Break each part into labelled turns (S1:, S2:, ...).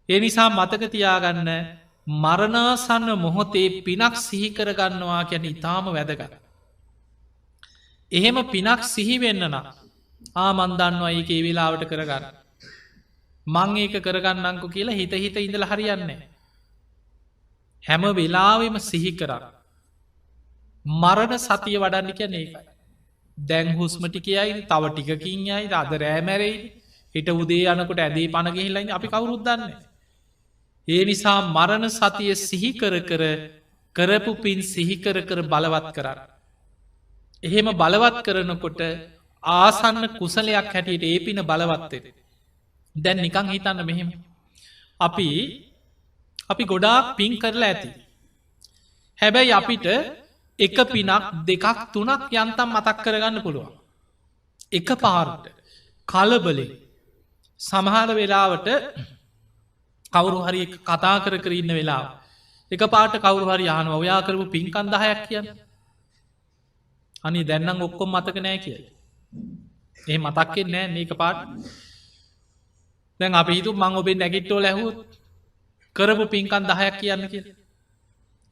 S1: ඒ නිසා මතක තියාගන්න මරණාසන්න මොහොතේ පිනක් සිහිකරගන්නවා ගැන ඉතාම වැදගත්. එහෙම පිනක් සිහිවෙන්න නම් ආමන්දන්නවා ඒක ඒ වෙලාවට කරගන්න. මං ඒක කරගන්නංකු කියලා හිත හිත ඉඳල හරියන්නේ. හැම වෙලාවෙම සිහි කරන්න. මරණ සතිය වඩන්නික ඒකයි. දැන් හුස්මටිකයයි තව ටිකකින් යයි අද රෑමැරෙයි හිට උදේ යනකොට ඇදේ පණගහිල්ලයි අපි කවුරුද්දන්න. ඒ නිසා මරණ සතිය සිහිකර කර කරපු පින් සිහිකර කර බලවත් කරන්න. එහෙම බලවත් කරනකොට ආසන්න කුසලයක් හැටියට ඒ පින බලවත්තේ. දැන් නිකං හිතන්න මෙහෙම. අපි ගොඩාක් පින් කරලා ඇති. හැබැයි අපිට එක පිනක් දෙකක් තුනක් යන්තම් මතක් කරගන්න පුළුවන්. එක පාරට කලබලේ සමහර වෙලාවට කවුරු හරි කතා කර ඉන්න වෙලා එක පාට කවුරු හරි යහන ඔයා කරපු පින්කන් 10ක් කියන්න. අනි දැන්නම් ඔක්කොම් මතක නෑ කිය. ඒ මතක්කෙන් නෑ මේක පාට. දැන් අපි හිතු මං ඔබෙන් නැගිට්ටෝ ලැහුත් කරපු පින්කන් 10ක් කියන්න කිය.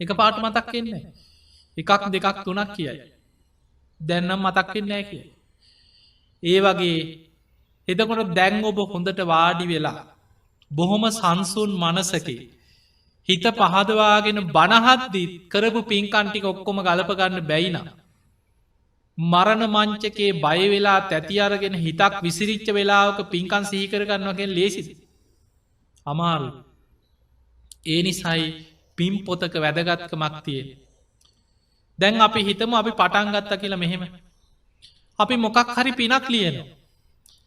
S1: එක පාට මතක්කෙන්නේ. එකක් දෙකක් තුනක් කියයි. දැන්නම් මතක්කෙන් නෑ කිය. ඒ වගේ එතකොට දැන් ඔබ හොඳට වාඩි වෙලා බොහොම සංසුන් මනසකි හිත පහදවාගෙන බණහද්දිත් කරපු පින්කන්ටික ඔක්කොම ගලපගන්න බැයිනම්. මරණ මංචකේ බයවෙලා තැති අරගෙන හිතක් විසිරිච්ච වෙලාවක පින්කන් සීකරගන්නවගෙන් ලේසිද. අමාරු. ඒ නිසයි පින් පොතක වැදගත්කමක් තියෙන්. දැන් අපි හිතම අපි පටන්ගත්ත කියලා මෙහෙම. අපි මොකක් හරි පිනක් ලියනවා.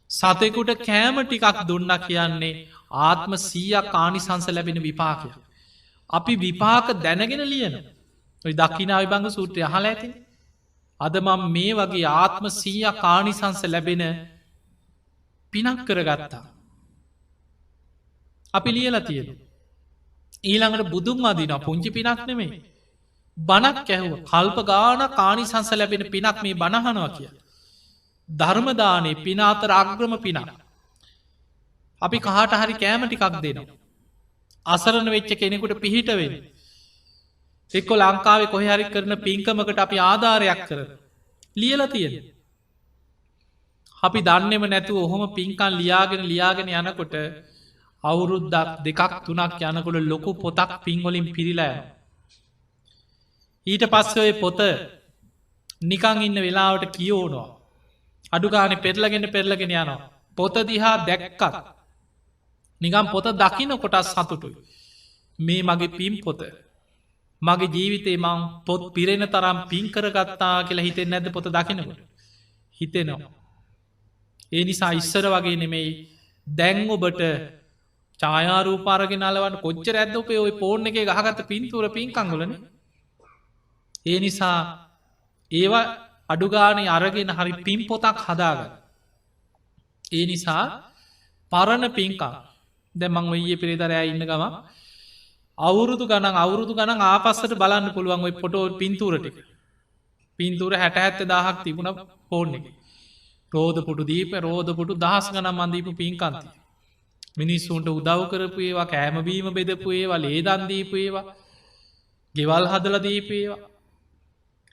S1: සතෙකුට කෑම ටිකක් දුන්න කියන්නේ ආත්ම 100ක් ආනිසංස ලැබෙන විපාකය. අපි විපාක දැනගෙන ලියන. ඔයි දක්කිනා විභංග සූත්‍රය අහලා ඇති. අද මම මේ වගේ ආත්ම 100ක් ආනිසංස ලැබෙන පිනක් කරගත්තා. අපි ලියලා තියෙන. ඊළඟට බුදුන් අදින පුංචි පිනක් නෙමේ. බණක් ඇහුව කල්ප ගාන කානිසංස ලැබෙන පිනක් මේ බණහනවා කිය. ධර්මදානය පින අතර අග්‍රම පිනක්. අපි කහට හරි කෑම ටිකක් දෙනවා. අසරණ වෙච්ච කෙනෙකුට පිහිට වෙන. එක්කො ලංකාවේ කොහරි කරන පින්කමකට අපි ආධාරයක් කර. ලියල තියෙන. අපි දන්නෙම නැතුව ඔහොම පින්කන් ලියාගෙන යනකොට අවුරුද්දක් දෙකක් තුනක් යනකොට ලොකු පොතක් පින්වලින් පිරිලා. ඊට පස්ස ඔය පොත නිකං ඉන්න වෙලාවට කියෝනවා. අඩුගාන පෙරලගෙන යනවා. පොත දිහා දැක්කත් නිකම් පොත දකින කොටස් සතුටුයි. මේ මගේ පින් පොත. මගේ ජීවිතේ මං පොත් පිරෙන තරම් පින් කරගත්තා කියලා හිතෙන් නැද පොත දකිනකොට. හිතෙනවා. ඒ නිසා ඉස්සර වගේ නෙමෙයි දැන් ඔබට ඡායාරූපාරගෙන අලවන්න කොච්චර ඇද්ද ඔපේ ඔය ෆෝන් එකේ ගහගත්ත පින්තූර පින්කංගලන. ඒ නිසා ඒවා අඩුගානේ අරගෙන හරි පින් පොතක් හදාගන්න. ඒ නිසා පරණ පින්කම් දැන් මං ඔය ඊයේ පෙරේදා ඉන්න ගම අවුරුදු ගණන් ආපස්සට බලන්න පුළුවන් ඔය ෆොටෝ පින්තූර ටික. පින්තූර 60-70ක් තිබුණ ෆෝන් එකේ. රෝදපුටු දීප රෝදපුටු දහස් ගණන් මන් දීපු පින්කන්ති. මිනිස්සුන්ට උදව් කරපු ඒවා කෑම බීම බෙදපු ඒවා ලේදන් දීපු ඒවා ගෙවල් හදලා දීපු ඒවා.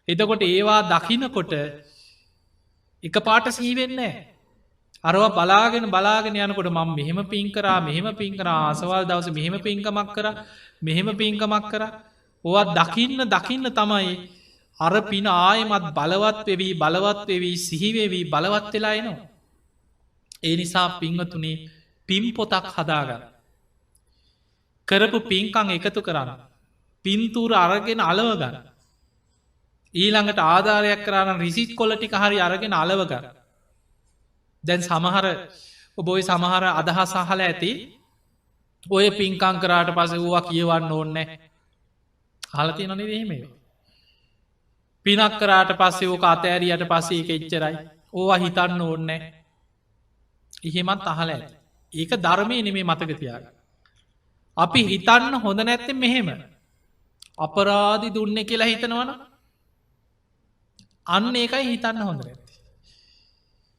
S1: එතකොට ඒවා දකින්නකොට එක පාට සීවෙන්නේ. අරවා බලාගෙන යනකොට මම මෙහෙම පින් කරා මෙහෙම පින් කරා ආසවල් දවස මෙහෙම පින්කමක් කරා මෙහෙම පින්කමක් කරා. ඕවා දකින්න තමයි අර පින ආයෙමත් බලවත් වෙවි සිහි වෙවි බලවත් වෙලා එනවා. ඒ නිසා පින්වතුනි පින් පොතක් හදාගන්න. කරපු පින්කම් එකතු කරන්න. පින්තූර අරගෙන අලව ගන්න. ඊළඟට ආධාරයක් කරන්න රිසිට් කොල ටික හරි අරගෙන අලව ගන්න. දැන් සමහර ඔබොයි සමහර අදහස් අහලා ඇති ඔය පින්කම් කරාට පස්සේ ඌවා කියවන්න ඕනේ නැහැ. අහලා තියෙනව නේද එහෙම? පිනක් කරාට පස්සේ ඕක අතෑරියට පස්සේ ඒක එච්චරයි. ඕවා හිතන්න ඕනේ නැහැ. එහෙමත් අහලා ඇති. ඒක ධර්මයේ නෙමේ මතක තියාගන්න. අපි හිතන්න හොඳ නැත්තේ මෙහෙම. අපරාධි දුන්නේ කියලා හිතනවනම් අන්න ඒකයි හිතන්න හොඳ නැත්තේ.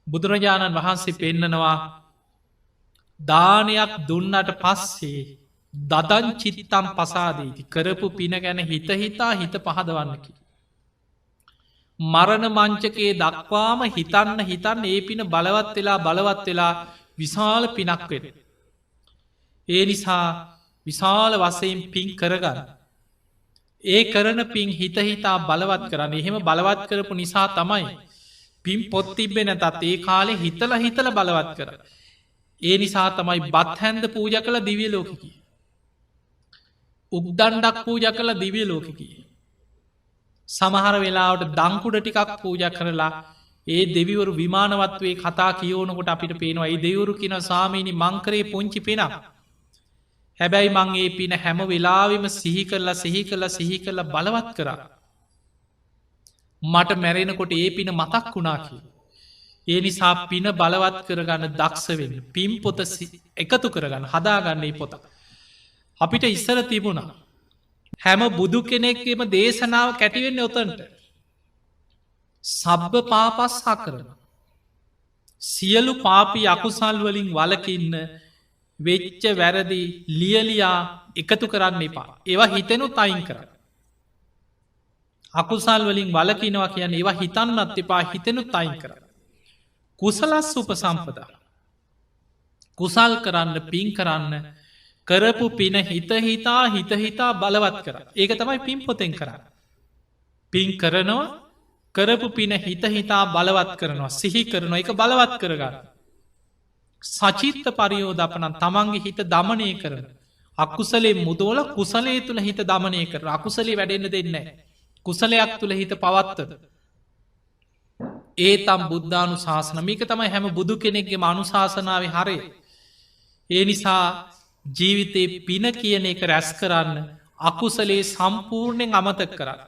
S1: බුදුරජාණන් වහන්සේ පෙන්නනවා දානයක් දුන්නට පස්සේ දදන් චිත්තම් පසාදීති කරපු පින ගැන හිත හිතා හිත පහදවන්නකි. මරණ මංචකයේ දක්වාම හිතන්න හිතන්න ඒ පින බලවත් වෙලා විශාල පිනක් වෙන. ඒ නිසා විශාල වසයෙන් පින් කරගන්න. ඒ කරන පින් හිත හිතා බලවත් කරන්න එහෙම බලවත් කරපු නිසා තමයි පින් පොත් තිබෙන තත් ඒ කාලෙ හිතල බලවත් කර. ඒ නිසා තමයි බත් හැන්ද පූජ කළ දිවිය ලෝකකි. උක්දණ්ඩක් පූජ කළ දිවිය ලෝකකි. සමහර වෙලාවට දංකුඩ ටිකක් පූජ කරලා ඒ දෙවිවරු විමානවත්වේ කතා කියෝනකොට අපිට පේනවා ඒ දෙවරු කියන සාමීනි මංකරේ පුංචි පෙනම්. හැබැයි මං ඒ පින හැම වෙලාවිම සිහි කරලා බලවත් කරා. මට මැරෙනකොට ඒ පින මතක් වුණා කිය. ඒ නිසා පින බලවත් කරගන්න දක්ෂවෙන්න පින් පොත එකතු කරගන්න හදාගන්නේ පොත. අපිට ඉස්සර තිබුණා. හැම බුදු කෙනෙක්ගේම දේශනාව කැටිවෙන්න ඔතන්ට. සබ්බ පාපස්හා කරන. සියලු පාපි අකුසල් වලින් වලකින්න වෙච්ච වැරදි ලියලියා එකතු කරන්න එපා. ඒවා හිතෙනුත් අයින් කරන්න. අකුසල් වලින් වලකිනවා කියන ඒවා හිතන්නත් එපා හිතෙනුත් අයින් කරන්න. කුසලස් උපසම්පදා. කුසල් කරන්න පින් කරන්න කරපු පින හිතහිතා බලවත් කර. ඒක තමයි පින් පොතෙන් කරන්න. පින් කරනවා කරපු පින හිතහිතා බලවත් කරනවා සිහි කරනවා එක බලවත් කරගන්න. සචිත්ත පරියෝධපනන් තමන්ගේ හිත දමනය කරන. අකුසලේ මුදෝල කුසලේ තුළ හිත දමනය කර අකුසලේ වැඩෙන්න්න දෙන්න. කුසලයක් තුළ හිත පවත්තද. ඒ තම් බුද්ධානු ශාසන මේක තමයි හැම බුදු කෙනෙක්ගේ මනුශාසනාව හරය. ඒ නිසා ජීවිතයේ පින කියන එක රැස් කරන්න අකුසලේ සම්පූර්ණයෙන් අමතක කරන්න.